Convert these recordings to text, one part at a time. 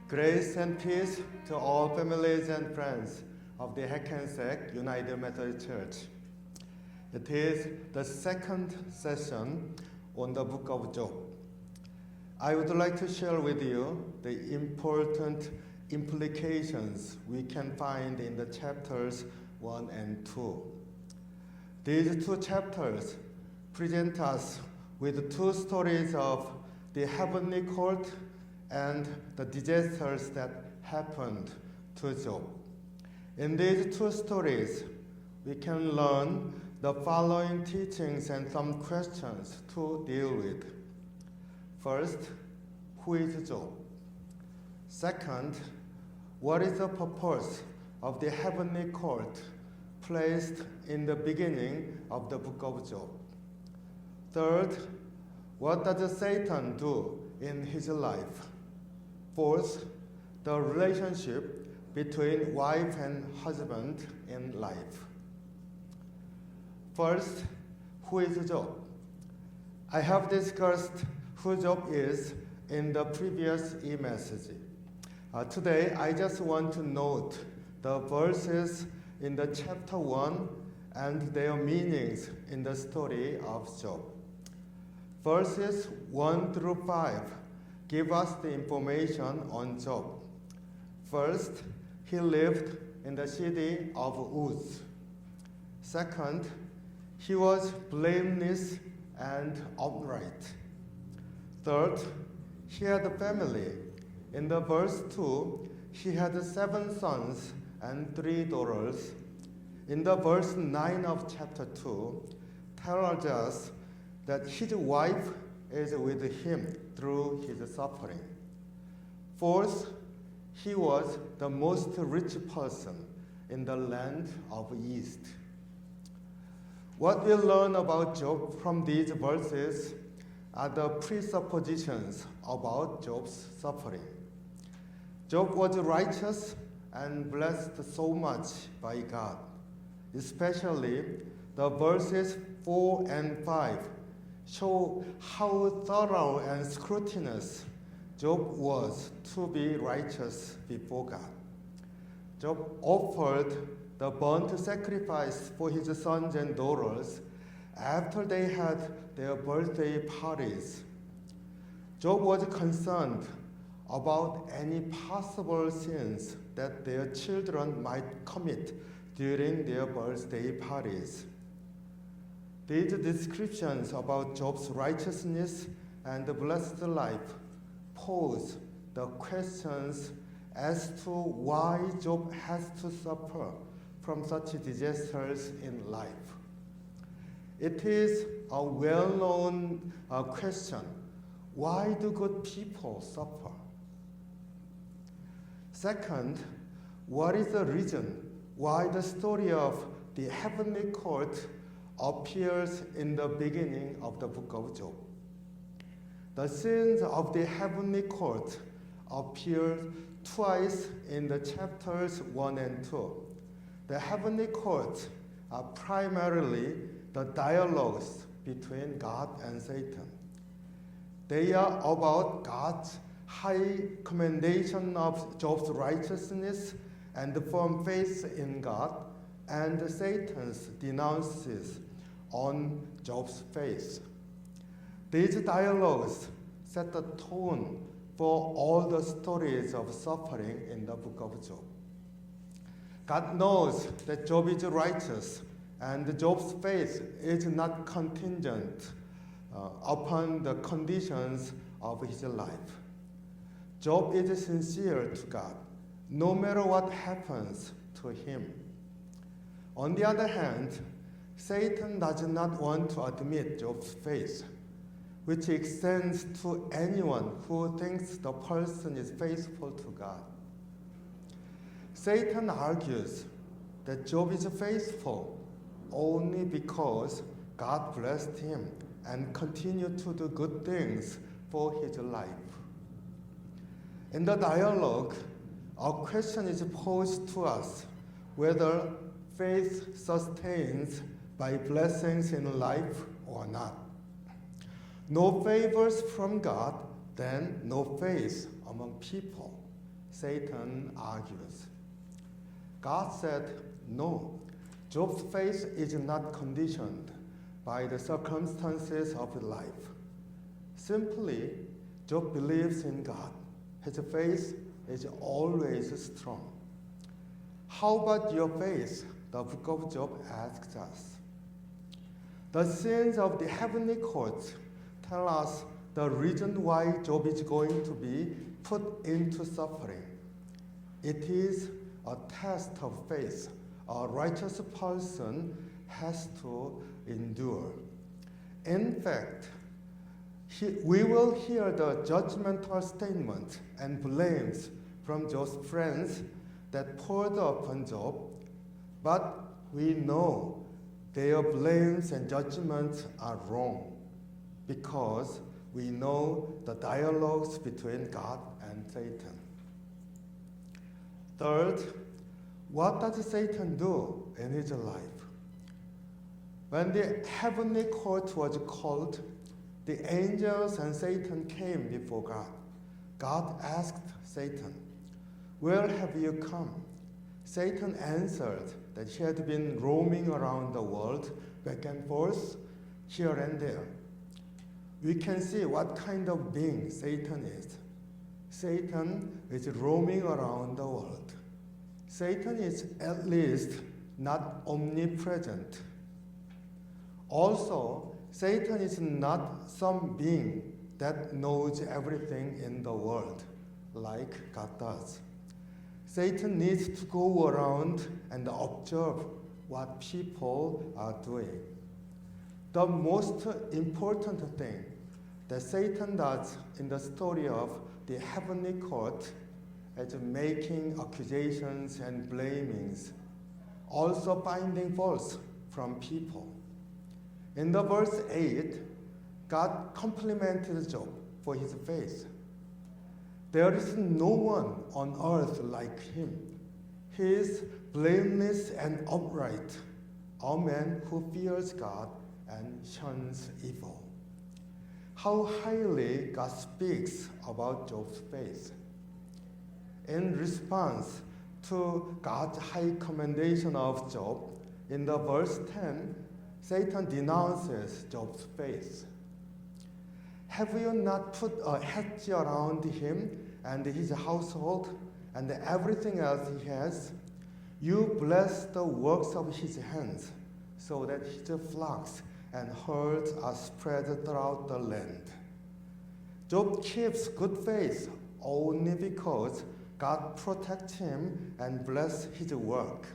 Grace and peace to all families and friends of the Hackensack United Methodist Church. It is the second session on the book of Job. I would like to share with you the important implications we can find in the chapters 1 and 2. These two chapters present us with two stories of the heavenly court and the disasters that happened to Job. In these two stories, we can learn the following teachings and some questions to deal with. First, who is Job? Second, what is the purpose of the heavenly court placed in the beginning of the book of Job? Third, what does Satan do in his life? Fourth, the relationship between wife and husband in life. First, who is Job? I have discussed who Job is in the previous e-message. Today, I just want to note the verses in the chapter 1 and their meanings in the story of Job. Verses 1 through 5 give us the information on Job. First, he lived in the city of Uz. Second, he was blameless and upright. Third, he had a family. In the verse 2, he had 7 sons and 3 daughters. In the verse 9 of chapter 2, tells us that his wife is with him through his suffering. Fourth, he was the most rich person in the land of East. What we learn about Job from these verses are the presuppositions about Job's suffering. Job was righteous and blessed so much by God, especially the verses 4 and 5 show how thorough and scrutinous Job was to be righteous before God. Job offered the burnt sacrifice for his sons and daughters after they had their birthday parties. Job was concerned about any possible sins that their children might commit during their birthday parties. These descriptions about Job's righteousness and blessed life pose the questions as to why Job has to suffer from such disasters in life. It is a well-known question. Why do good people suffer? Second, what is the reason why the story of the heavenly court appears in the beginning of the book of Job? The scenes of the heavenly court appear twice in the chapters 1 and 2. The heavenly court are primarily the dialogues between God and Satan. They are about God's high commendation of Job's righteousness and firm faith in God, and Satan's denounces on Job's faith. These dialogues set the tone for all the stories of suffering in the book of Job. God knows that Job is righteous, and Job's faith is not contingent upon the conditions of his life. Job is sincere to God, no matter what happens to him. On the other hand, Satan does not want to admit Job's faith, which extends to anyone who thinks the person is faithful to God. Satan argues that Job is faithful only because God blessed him and continued to do good things for his life. In the dialogue, a question is posed to us whether faith sustains by blessings in life or not. No favors from God, then no faith among people. Satan argues. God said, no, Job's faith is not conditioned by the circumstances of life. Simply, Job believes in God. His faith is always strong. How about your faith? The book of Job asks us. The scenes of the heavenly courts tell us the reason why Job is going to be put into suffering. It is a test of faith a righteous person has to endure. In fact, we will hear the judgmental statements and blames from Job's friends that poured upon Job, but we know their blames and judgments are wrong because we know the dialogues between God and Satan. Third, what does Satan do in his life? When the heavenly court was called, the angels and Satan came before God. God asked Satan, "Where have you come?" Satan answered that he had been roaming around the world, back and forth, here and there. We can see what kind of being Satan is. Satan is roaming around the world. Satan is at least not omnipresent. Also, Satan is not some being that knows everything in the world like God does. Satan needs to go around and observe what people are doing. The most important thing that Satan does in the story of the heavenly court is making accusations and blamings, also finding faults from people. In the verse 8, God complimented Job for his faith. There is no one on earth like him. He is blameless and upright, a man who fears God and shuns evil. How highly God speaks about Job's faith. In response to God's high commendation of Job, in the verse 10, Satan denounces Job's faith. Have you not put a hedge around him and his household and everything else he has? You bless the works of his hands, so that his flocks and herds are spread throughout the land. Job keeps good faith only because God protects him and bless his work,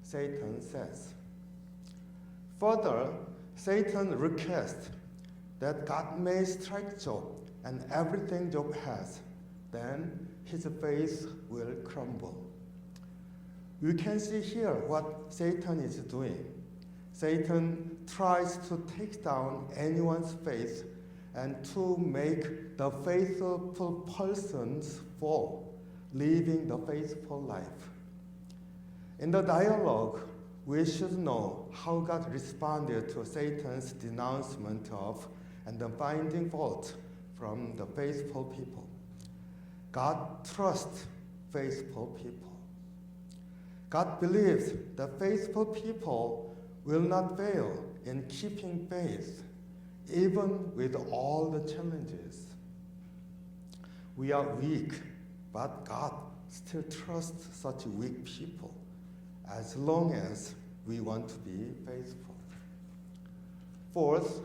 Satan says. Further, Satan requests that God may strike Job and everything Job has, then his faith will crumble. We can see here what Satan is doing. Satan tries to take down anyone's faith and to make the faithful persons fall, living the faithful life. In the dialogue, we should know how God responded to Satan's denouncement of and the finding fault from the faithful people. God trusts faithful people. God believes that faithful people will not fail in keeping faith, even with all the challenges. We are weak, but God still trusts such weak people as long as we want to be faithful. Fourth,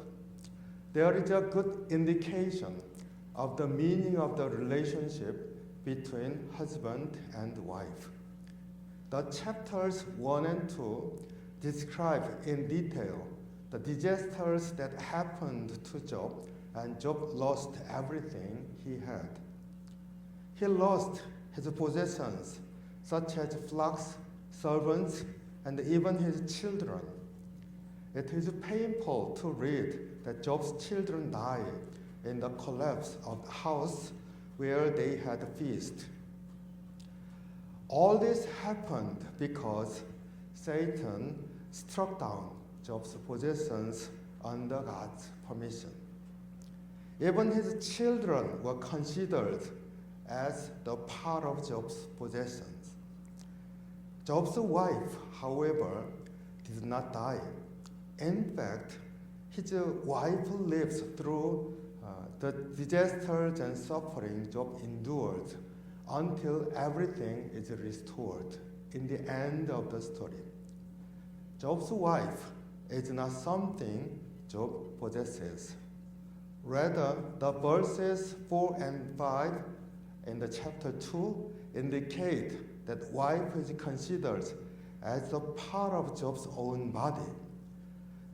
there is a good indication of the meaning of the relationship between husband and wife. The chapters 1 and 2 describe in detail the disasters that happened to Job, and Job lost everything he had. He lost his possessions, such as flocks, servants, and even his children. It is painful to read that Job's children died in the collapse of the house where they had a feast. All this happened because Satan struck down Job's possessions under God's permission. Even his children were considered as the part of Job's possessions. Job's wife, however, did not die. In fact, his wife lives through the disasters and suffering Job endured until everything is restored in the end of the story. Job's wife is not something Job possesses. Rather, the verses 4 and 5 in the chapter 2 indicate that wife is considered as a part of Job's own body.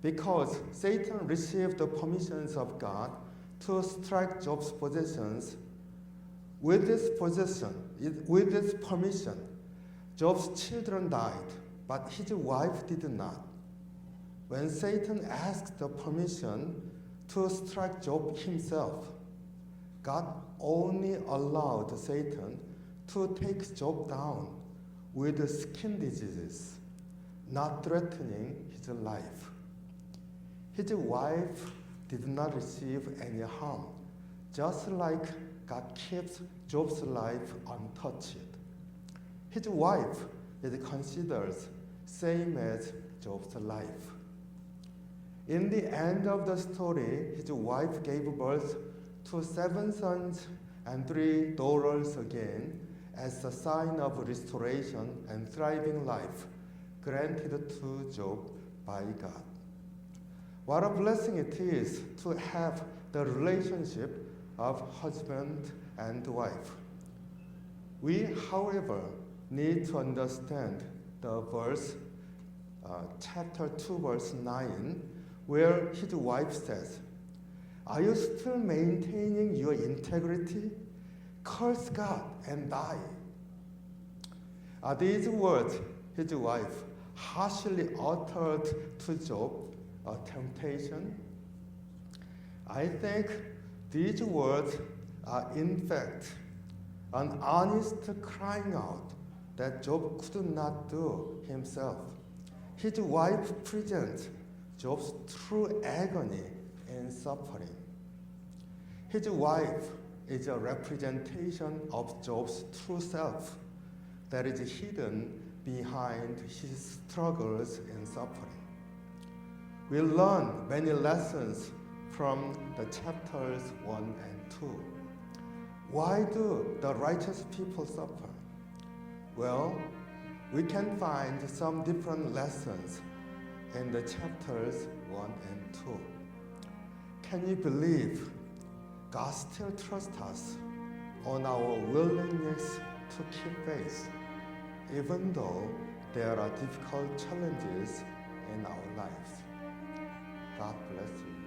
Because Satan received the permissions of God to strike Job's possessions, with this permission, Job's children died, but his wife did not. When Satan asked the permission to strike Job himself, God only allowed Satan to take Job down with skin diseases, not threatening his life. His wife did not receive any harm, just like God keeps Job's life untouched. His wife is considered same as Job's life. In the end of the story, his wife gave birth to 7 sons and 3 daughters again as a sign of restoration and thriving life granted to Job by God. What a blessing it is to have the relationship of husband and wife. We, however, need to understand the verse, chapter 2, verse 9, where his wife says, "Are you still maintaining your integrity? Curse God and die." Are these words his wife harshly uttered to Job a temptation? I think these words are in fact an honest crying out that Job could not do himself. His wife presents Job's true agony and suffering. His wife is a representation of Job's true self that is hidden behind his struggles and suffering. We learn many lessons from the chapters 1 and 2. Why do the righteous people suffer? Well, we can find some different lessons in the chapters 1 and 2. Can you believe God still trusts us on our willingness to keep faith, even though there are difficult challenges in our lives? God bless you.